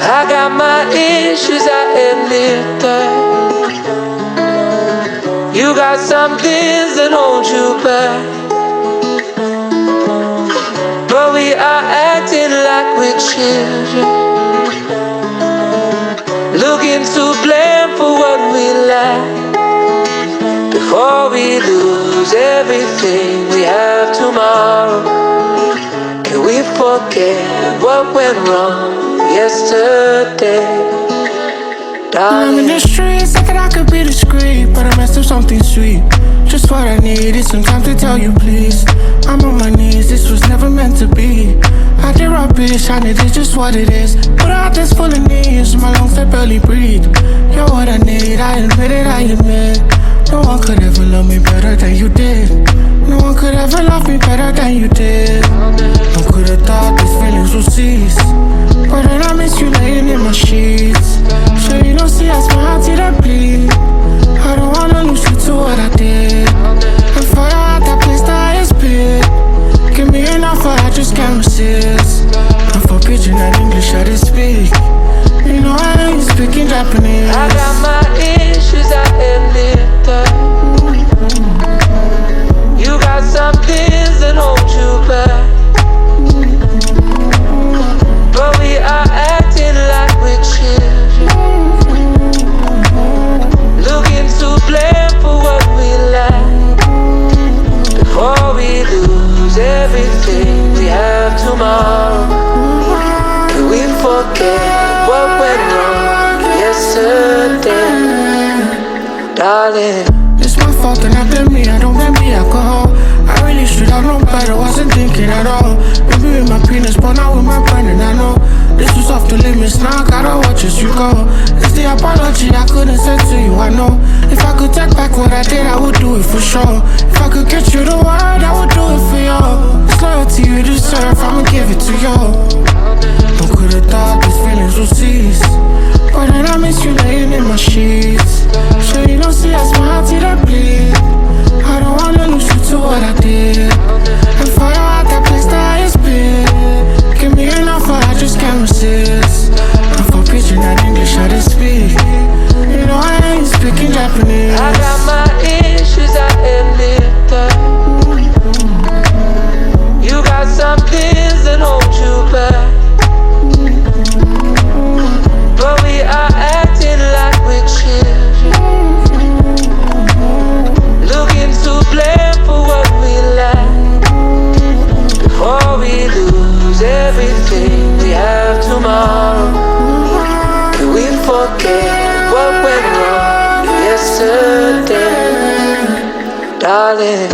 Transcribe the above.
I got my issues, I admit that. You got some things that hold you back, but we are acting like we're children, looking to blame for what we lack, before we lose everything we have tomorrow. Can we forget what went wrong yesterday? I'm in the streets, thinking I could be discreet, but I messed up something sweet. Just what I needed, some time to tell you please. I'm on my knees, this was never meant to be. I did rubbish, I did just what it is. Put out this full of knees, my lungs they barely breathe. You're what I need, I admit it, I admit. No one could ever love me better than you did. No one could ever love me better than you did. No could have thought these feelings would cease, but then I miss you laying in my sheets. Sure you don't see I smile till I bleed. I don't wanna lose you to what I did. And for out that place the highest bid. Give me an offer, I just can't resist. And for pidgin and English I did speak. You know I ain't speaking Japanese. I got my issues, I admit that. You got some things that hold you back, but we are acting like we're children, looking to blame for what we lack, before we lose everything we have tomorrow. Can we forget what went wrong yesterday, darling? It's my fault and I blame me, I don't blame the alcohol. I really should have known better, wasn't thinking at all. Maybe with my penis, but not with my brain, and I know this was off the limits, now I gotta watch as you go. It's the apology I couldn't send to you, I know. If I could take back what I did, I would do it for sure. If I could get you the word, I would do it for you. It's loyalty you deserve, I'ma give it to you. Who could've thought these feelings would cease, but then I miss you laying in my sheets. Sure you don't see I smile till I bleed. I don't wanna lose you to what I did. And for out that place the highest bid. Give me an offer, I just can't resist. And for pidgin and English I did speak. You know I ain't speaking Japanese. I got my issues, I admit that. You got some things that hold you back, but we are acting like we're children, looking to blame for what we lack, before we lose everything we have tomorrow. Can we forget what went wrong yesterday, darling?